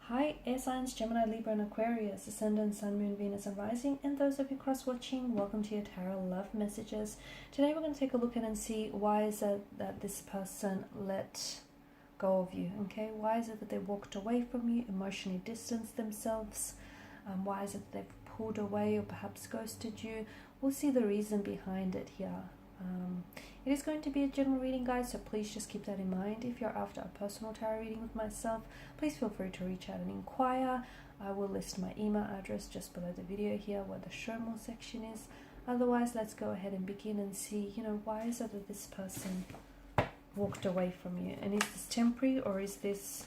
Hi, air signs, Gemini, Libra, and Aquarius, Ascendant, Sun, Moon, Venus, and Rising, and those of you cross-watching, welcome to your Tarot Love Messages. Today we're going to take a look at and see why is it that this person let go of you, okay? Why is it that they walked away from you, emotionally distanced themselves? Why is it that they've pulled away or perhaps ghosted you? We'll see the reason behind it here. It is going to be a general reading, guys, so please just keep that in mind. If you're after a personal tarot reading with myself, please feel free to reach out and inquire. I will list my email address just below the video here where the show more section is. Otherwise, let's go ahead and begin and see, why is it that this person walked away from you? And is this temporary, or is this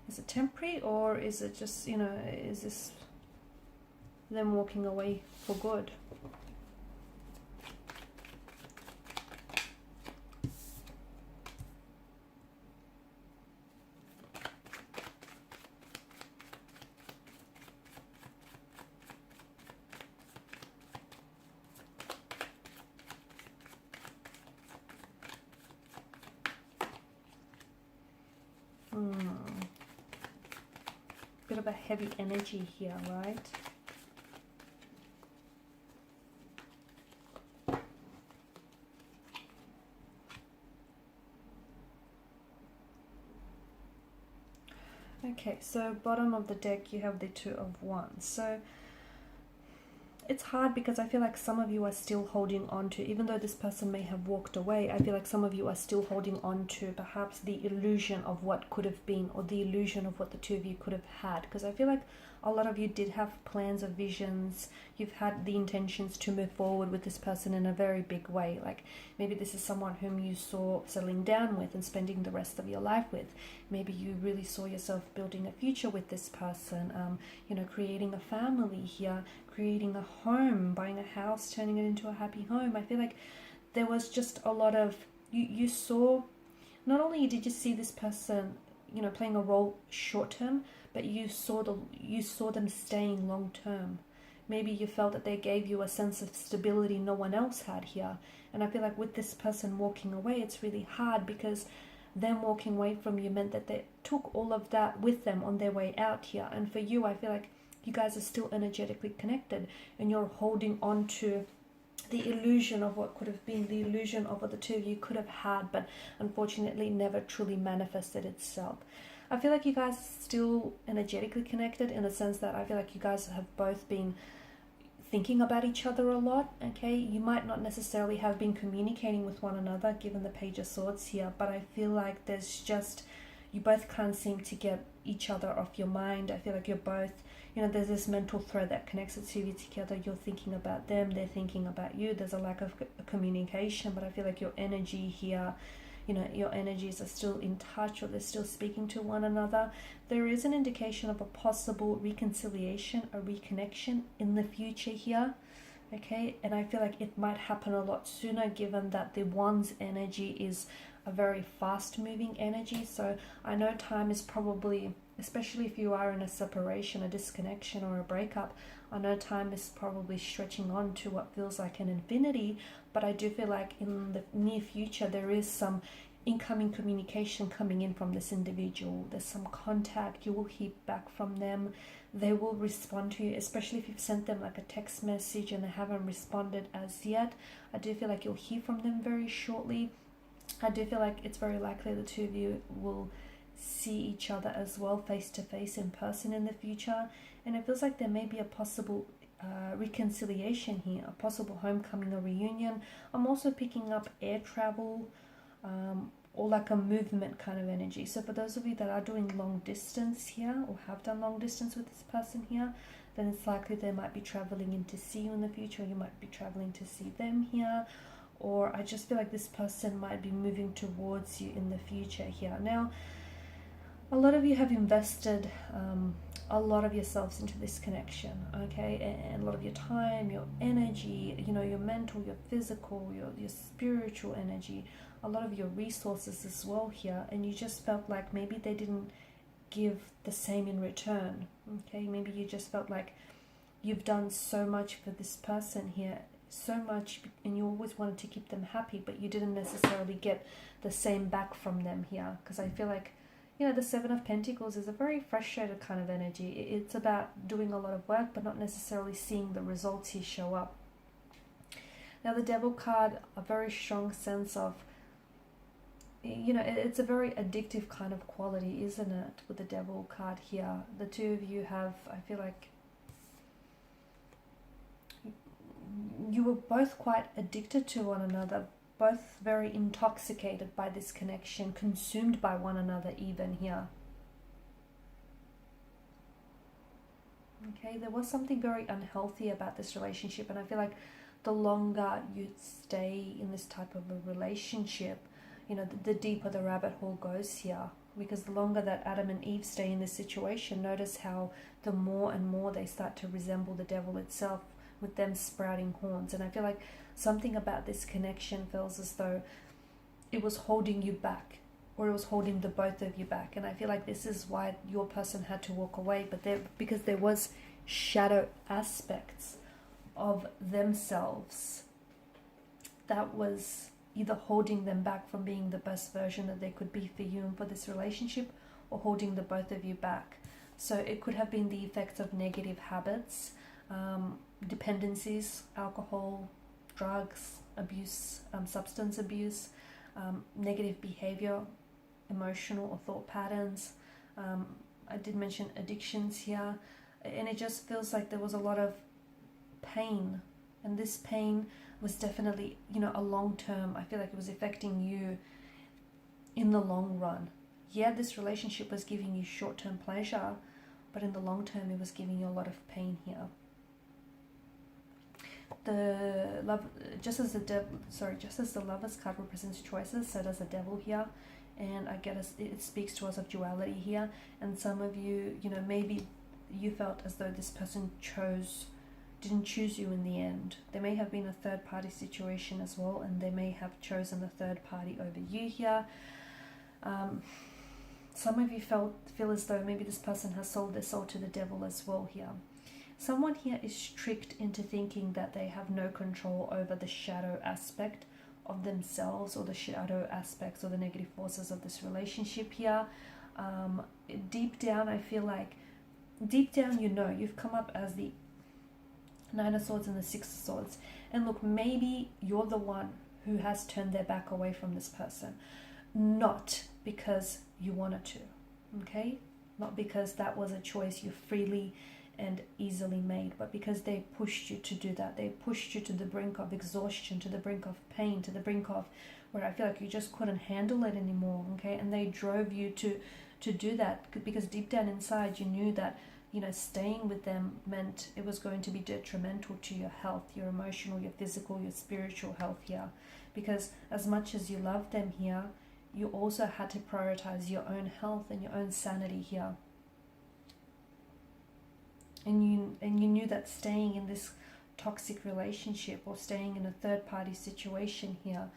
is it temporary, or is it just, is this them walking away for good? Bit of a heavy energy here, right? Okay, so bottom of the deck you have the Two of Wands. So it's hard because I feel like some of you are still holding on to, even though this person may have walked away, I feel like some of you are still holding on to perhaps the illusion of what could have been, or the illusion of what the two of you could have had. Because I feel like a lot of you did have plans or visions. You've had the intentions to move forward with this person in a very big way. Like maybe this is someone whom you saw settling down with and spending the rest of your life with. Maybe you really saw yourself building a future with this person, creating a family here, creating a home, buying a house, turning it into a happy home. I feel like there was just a lot of, you saw, not only did you see this person, playing a role short term, but you saw them staying long term. Maybe you felt that they gave you a sense of stability no one else had here. And I feel like with this person walking away, it's really hard, because them walking away from you meant that they took all of that with them on their way out here. And for you, I feel like you guys are still energetically connected, and you're holding on to the illusion of what could have been, the illusion of what the two of you could have had, but unfortunately never truly manifested itself. I feel like you guys are still energetically connected, in the sense that I feel like you guys have both been thinking about each other a lot, okay? You might not necessarily have been communicating with one another, given the Page of Swords here, but I feel like there's just, you both can't seem to get each other off your mind. I feel like you're both, there's this mental thread that connects the two of you together. You're thinking about them, they're thinking about you. There's a lack of communication, but I feel like your energy here, your energies are still in touch, or they're still speaking to one another. There is an indication of a possible reconciliation, a reconnection in the future here, okay? And I feel like it might happen a lot sooner, given that the Wands energy is a very fast moving energy. So I know time is probably, especially if you are in a separation, a disconnection, or a breakup, I know time is probably stretching on to what feels like an infinity, but I do feel like in the near future there is some incoming communication coming in from this individual. There's some contact, you will hear back from them, they will respond to you, especially if you've sent them like a text message and they haven't responded as yet. I do feel like you'll hear from them very shortly. I do feel like it's very likely the two of you will see each other as well, face to face, in person in the future. And it feels like there may be a possible reconciliation here, a possible homecoming or reunion. I'm also picking up air travel, or like a movement kind of energy. So for those of you that are doing long distance here, or have done long distance with this person here, then it's likely they might be traveling in to see you in the future, or you might be traveling to see them here. Or I just feel like this person might be moving towards you in the future here. Now, a lot of you have invested a lot of yourselves into this connection, okay? And a lot of your time, your energy, your mental, your physical, your spiritual energy, a lot of your resources as well here. And you just felt like maybe they didn't give the same in return, okay? Maybe you just felt like you've done so much for this person here, so much, and you always wanted to keep them happy, but you didn't necessarily get the same back from them here. Because I feel like, you know, the Seven of Pentacles is a very frustrated kind of energy. It's about doing a lot of work, but not necessarily seeing the results here show up. Now the Devil card, a very strong sense of, you know, it's a very addictive kind of quality, isn't it, with the Devil card here. The two of you have, I feel like, you were both quite addicted to one another, both very intoxicated by this connection, consumed by one another even here. Okay, there was something very unhealthy about this relationship, and I feel like the longer you stay in this type of a relationship, you know, the deeper the rabbit hole goes here. Because the longer that Adam and Eve stay in this situation, notice how the more and more they start to resemble the devil itself, with them sprouting horns. And I feel like something about this connection feels as though it was holding you back, or it was holding the both of you back. And I feel like this is why your person had to walk away, but because there was shadow aspects of themselves that was either holding them back from being the best version that they could be for you and for this relationship, or holding the both of you back. So it could have been the effects of negative habits, dependencies, alcohol, drugs, abuse, substance abuse, negative behavior, emotional or thought patterns. I did mention addictions here, and it just feels like there was a lot of pain, and this pain was definitely, you know, a long term. I feel like it was affecting you in the long run. Yeah, this relationship was giving you short-term pleasure, but in the long term it was giving you a lot of pain here. The love, just as the Lovers card represents choices, so does the Devil here, and I guess it speaks to us of duality here. And some of you, you know, maybe you felt as though this person didn't choose you in the end. There may have been a third party situation as well, and they may have chosen the third party over you here. Some of you feel as though maybe this person has sold their soul to the devil as well here. Someone here is tricked into thinking that they have no control over the shadow aspect of themselves, or the shadow aspects or the negative forces of this relationship here. Deep down, I feel like, deep down, you know, you've come up as the Nine of Swords and the Six of Swords. And look, maybe you're the one who has turned their back away from this person. Not because you wanted to, okay? Not because that was a choice you freely and easily made, but because they pushed you to do that. They pushed you to the brink of exhaustion, to the brink of pain, to the brink of where I feel like you just couldn't handle it anymore, okay? And they drove you to do that, because deep down inside you knew that, you know, staying with them meant it was going to be detrimental to your health, your emotional, your physical, your spiritual health here. Because as much as you loved them here, you also had to prioritize your own health and your own sanity here. And you knew that staying in this toxic relationship, or staying in a third party situation here,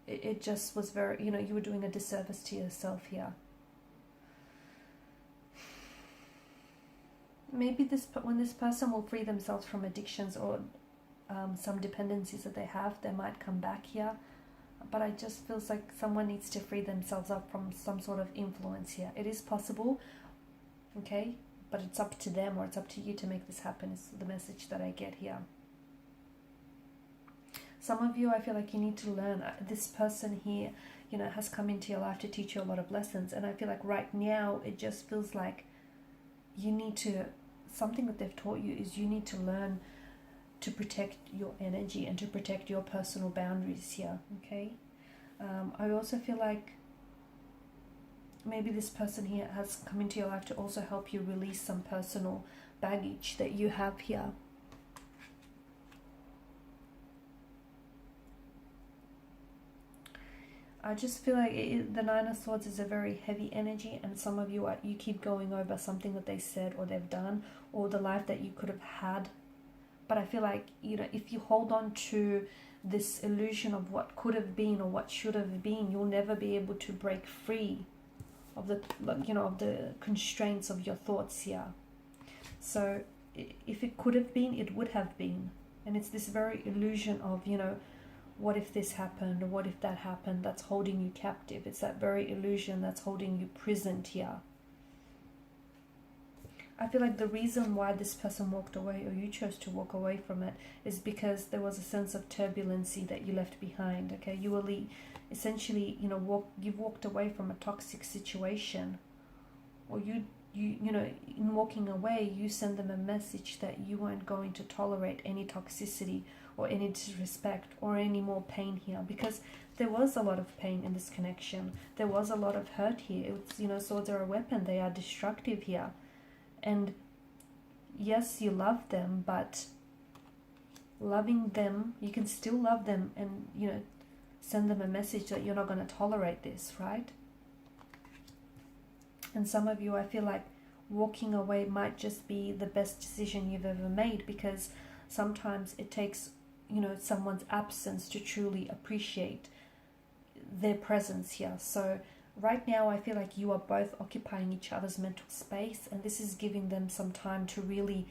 it just was very, you know, you were doing a disservice to yourself here. Maybe when this person will free themselves from addictions or some dependencies that they have, they might come back here. But I just feels like someone needs to free themselves up from some sort of influence here. It is possible, okay? But it's up to them, or it's up to you to make this happen, is the message that I get here. Some of you, I feel like you need to learn. This person here, you know, has come into your life to teach you a lot of lessons. And I feel like right now, it just feels like you need to, something that they've taught you is you need to learn to protect your energy and to protect your personal boundaries here, okay? I also feel like maybe this person here has come into your life to also help you release some personal baggage that you have here. I just feel like the Nine of Swords is a very heavy energy, and some of you you keep going over something that they said or they've done, or the life that you could have had. But I feel like, you know, if you hold on to this illusion of what could have been or what should have been, you'll never be able to break free of the, you know, of the constraints of your thoughts here. So if it could have been, it would have been. And it's this very illusion of, you know, what if this happened, or what if that happened, that's holding you captive. It's that very illusion that's holding you prisoned here. I feel like the reason why this person walked away, or you chose to walk away from it, is because there was a sense of turbulency that you left behind. Okay, you were essentially, you know, you've walked away from a toxic situation, or you know, in walking away, you send them a message that you weren't going to tolerate any toxicity or any disrespect or any more pain here, because there was a lot of pain in this connection. There was a lot of hurt here. It's, you know, swords are a weapon. They are destructive here. And yes, you love them, but loving them, you can still love them and, you know, send them a message that you're not going to tolerate this, right? And some of you, I feel like walking away might just be the best decision you've ever made, because sometimes it takes, you know, someone's absence to truly appreciate their presence here. So right now, I feel like you are both occupying each other's mental space, and this is giving them some time to really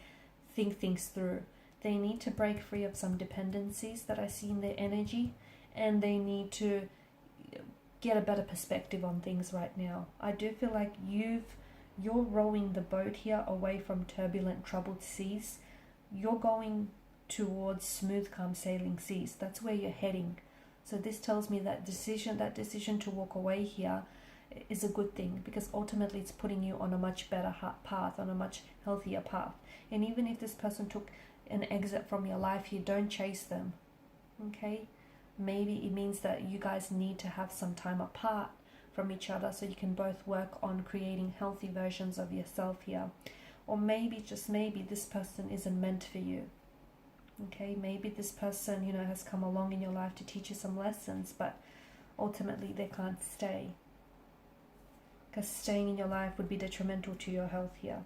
think things through. They need to break free of some dependencies that I see in their energy, and they need to get a better perspective on things right now. I do feel like you're rowing the boat here away from turbulent, troubled seas. You're going towards smooth, calm sailing seas. That's where you're heading. So this tells me that decision to walk away here is a good thing, because ultimately it's putting you on a much better path, on a much healthier path. And even if this person took an exit from your life here, don't chase them, okay? Maybe it means that you guys need to have some time apart from each other so you can both work on creating healthy versions of yourself here. Or maybe, just maybe, this person isn't meant for you. Okay, maybe this person, you know, has come along in your life to teach you some lessons, but ultimately they can't stay, because staying in your life would be detrimental to your health here.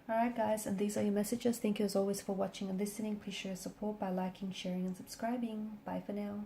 Alright guys, and these are your messages. Thank you as always for watching and listening. Please show your support by liking, sharing and subscribing. Bye for now.